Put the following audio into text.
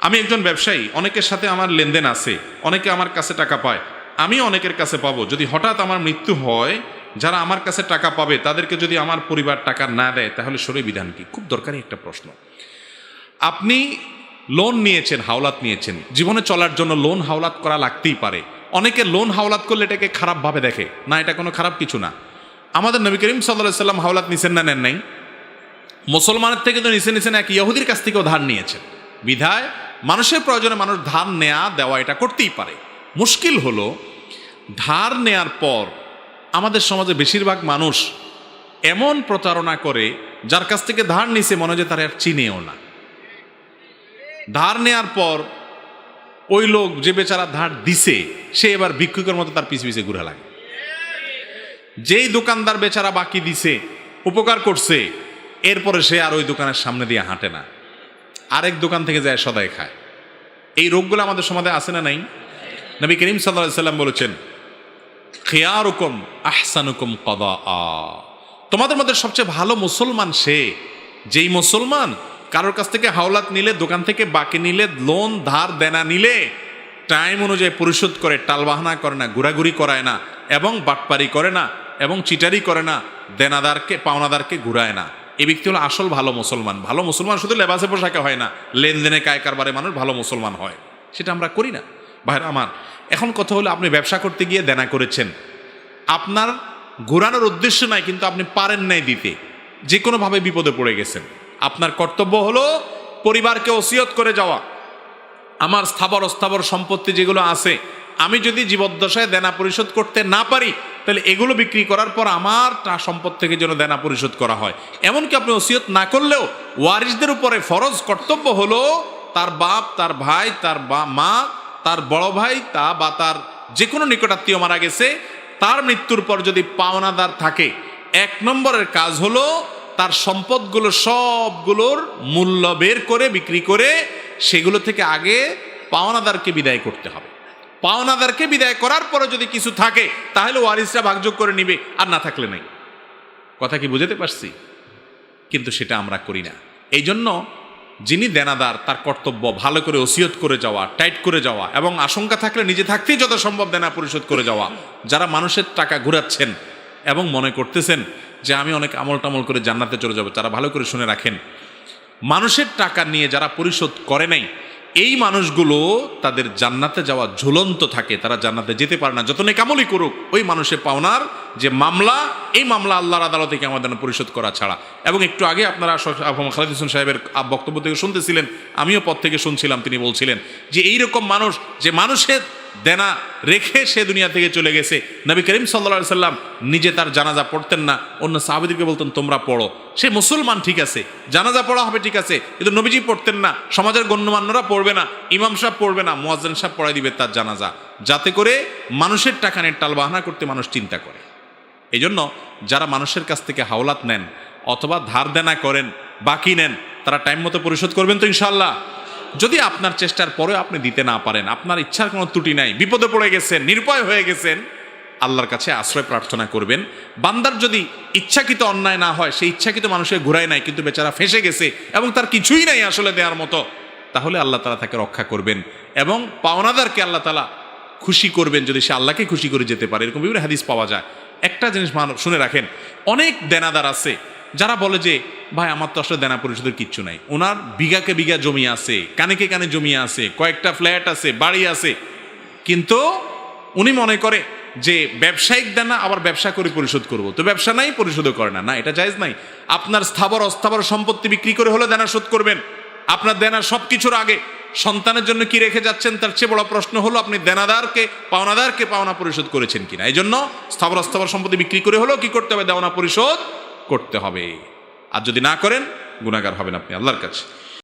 আমি একজন ব্যবসায়ী, অনেকের সাথে আমার লেনদেন আছে, অনেকে আমার কাছে টাকা পায়, আমি অনেকের কাছে পাবো। যদি হঠাৎ আমার মৃত্যু হয়, যারা আমার কাছে টাকা পাবে তাদেরকে যদি আমার পরিবার টাকা না দেয়, তাহলে শরীর বিধান কি? খুব দরকারি একটা প্রশ্ন। আপনি লোন নিয়েছেন, হাওলাত নিয়েছেন, জীবনে চলার জন্য লোন হাওলাত করা লাগতেই পারে। অনেকে লোন হাওলাত করলে এটাকে খারাপভাবে দেখে, না এটা কোনো খারাপ কিছু না। আমাদের নবী করিম সাল্লাল্লাহু আলাইহি সাল্লাম হাওলাত নিছেন না, নেন নাই? মুসলমানের থেকে তো নিছেন, এক ইহুদির কাছ থেকেও ধার নিয়েছেন। বিধায় মানুষের প্রয়োজনে মানুষ ধার নেয়া দেওয়া এটা করতেই পারে। মুশকিল হলো ধার নেয়ার পর আমাদের সমাজে বেশিরভাগ মানুষ এমন প্রতারণা করে, যার কাছ থেকে ধার নিছে মনে হয় তারা আর চিনেও না। ধার নেয়ার পর ওই লোক যে বেচারা ধার দিছে সে এবার ভিক্ষুকের মতো তার পিছে পিছে ঘুরে লাগে। যেই দোকানদার বেচারা বাকি দিছে, উপকার করছে, এরপরে সে আর ওই দোকানের সামনে দিয়ে হাঁটে না, আরেক দোকান থেকে যায় সদাই খায়। এই রোগগুলো আমাদের সমাজে আছে না নাই? নবী করিম সাল্লাল্লাহু আলাইহি সাল্লাম বলেছেন, খিয়ারুকুম আহসানুকুম কদাআ, তোমাদের মধ্যে সবচেয়ে ভালো মুসলমান সে যেই মুসলমান কারোর কাছ থেকে হাওলাত নিলে, দোকান থেকে বাকি নিলে, লোন ধার দেনা নিলে টাইম অনুযায়ী পরিশোধ করে, টালবাহানা করে না, ঘোরাঘুরি করায় না, এবং বাটপারি করে না, এবং চিটারি করে না, দেনাদারকে পাওনাদারকে ঘুরায় না। এই ব্যক্তি হলো আসল ভালো মুসলমান। ভালো মুসলমান শুধু লেবাসে পোশাকে হয় না, লেনদেনে কায় কারবারে মানুষ ভালো মুসলমান হয়। সেটা আমরা করি না ভাইরা আমার। এখন কথা হলো, আপনি ব্যবসা করতে গিয়ে দেনা করেছেন, আপনার ঘোরানোর উদ্দেশ্য নাই, কিন্তু আপনি পারেন নাই দিতে, যে কোনোভাবে বিপদে পড়ে গেছেন। আপনার কর্তব্য হলো পরিবারকে ওসিয়ত করে যাওয়া, আমার স্থাবর অস্থাবর সম্পত্তি যেগুলো আছে, আমি যদি জীবদ্দশায় দেনা পরিশোধ করতে না পারি, তাহলে এগুলো বিক্রি করার পর আমার সম্পদ থেকে যেন দেনা পরিশোধ করা হয়। এমনকি আপনি ওসিয়ত না করলেও ওয়ারিসদের উপরে ফরজ কর্তব্য হলো তার বাপ, তার ভাই, তার মা, তার বড় ভাই, বা তার যে কোনো নিকটাত্মীয় মারা গেছে, তার মৃত্যুর পর যদি পাওনাদার থাকে, 1 নম্বরের কাজ হলো তার সম্পদগুলো সবগুলোর মূল্য বের করে বিক্রি করে সেগুলো থেকে আগে পাওনাদারকে বিদায় করতে হবে। পাওনাদারকে বিদায় করার পরে যদি কিছু থাকে তাহলে ওয়ারিসরা ভাগযোগ করে নিবে, আর না থাকলে নাই। কথা কি বুঝতে পারছি? কিন্তু সেটা আমরা করি না। এই জন্য যিনি দেনাদার তার কর্তব্য ভালো করে ওসিয়ত করে যাওয়া, টাইট করে যাওয়া, এবং আশঙ্কা থাকলে নিজে থাকতেই যত সম্ভব দেনা পরিশোধ করে যাওয়া। যারা মানুষের টাকা ঘুরাচ্ছেন এবং মনে করতেছেন যে আমি অনেক আমল টামল করে জান্নাতে চলে যাব, তারা ভালো করে শুনে রাখেন, মানুষের টাকা নিয়ে যারা পরিশোধ করে নাই, এই মানুষগুলো তাদের জান্নাতে যাওয়া ঝুলন্ত থাকে, তারা জান্নাতে যেতে পারে না যত নেকামলই করুক। ওই মানুষের পাওনার যে মামলা, এই মামলা আল্লাহর আদালতে থেকে আমাদের পরিশোধ করা ছাড়া। এবং একটু আগে আপনারা খালিদ হোসেন সাহেবের বক্তব্য থেকে শুনতেছিলেন, আমিও পথ থেকে শুনছিলাম, তিনি বলছিলেন যে এইরকম মানুষ যে মানুষের দেনা রেখে সে দুনিয়া থেকে চলে গেছে, নবী করিম সাল্লাল্লাহু আলাইহি সাল্লাম নিজে তার জানাজা পড়তেন না, অন্য সাহাবীদেরকে বলতেন তোমরা পড়ো। সে মুসলমান, ঠিক আছে, জানাজা পড়া হবে, ঠিক আছে, কিন্তু নবীজি পড়তেন না, সমাজের গণ্যমান্যরা পড়বে না, ইমাম সাহেব পড়বে না, মুয়াজ্জিন সাহেব পড়াই দিবে তার জানাজা, যাতে করে মানুষের টাকা নিয়ে টালবাহানা করতে মানুষ চিন্তা করে। এই জন্য যারা মানুষের কাছ থেকে হাওলাত নেন অথবা ধার দেনা করেন, বাকি নেন, তারা টাইম মতো পরিশোধ করবেন তো ইনশাআল্লাহ? যদি আপনার চেষ্টার পরে আপনি দিতে না পারেন, আপনার ইচ্ছার কোনো ত্রুটি নাই, বিপদে পড়ে গেছেন, নিরুপায় হয়ে গেছেন, আল্লাহর কাছে আশ্রয় প্রার্থনা করবেন। বান্দার যদি ইচ্ছাকৃত অন্যায় না হয়, সেই ইচ্ছাকৃত মানুষের ঘুরায় নাই, কিন্তু বেচারা ফেঁসে গেছে এবং তার কিছুই নাই আসলে দেওয়ার মতো, তাহলে আল্লাহ তাআলা তাকে রক্ষা করবেন এবং পাওনাদারকে আল্লাহ তাআলা খুশি করবেন যদি সে আল্লাহকে খুশি করে যেতে পারে। এরকম বিভিন্ন হাদিস পাওয়া যায়। একটা জিনিস শুনে রাখেন, অনেক দেনাদার আছে যারা বলে যে ভাই আমার তো আসলে দেনা পরিশোধের কিচ্ছু নাই, ওনার বিঘাকে বিঘা জমি আছে, কানেকে কানে জমি আছে, কয়েকটা ফ্ল্যাট আছে, বাড়ি আছে, কিন্তু উনি মনে করে যে ব্যবসায়িক দেনা আবার ব্যবসা করে পরিশোধ করব, তো ব্যবসা নাই, পরিশোধও করে না। না, এটা জায়েজ নাই। আপনার স্থাবর অস্থাবর সম্পত্তি বিক্রি করে হলে দেনা শোধ করবেন। আপনার দেনা সব কিছুর আগে সন্তানের জন্য কি রেখে যাচ্ছেন তার চেয়ে বড় প্রশ্ন হলো আপনি দেনাদারকে পাওনাদারকে পাওনা পরিশোধ করেছেন কিনা। এই জন্য স্থাবর অস্থাবর সম্পত্তি বিক্রি করে হলেও কি করতে হবে? দেওনা পরিশোধ করতে হবে। আর যদি না করেন গুনাহগার হবেন আপনি আল্লাহর কাছে।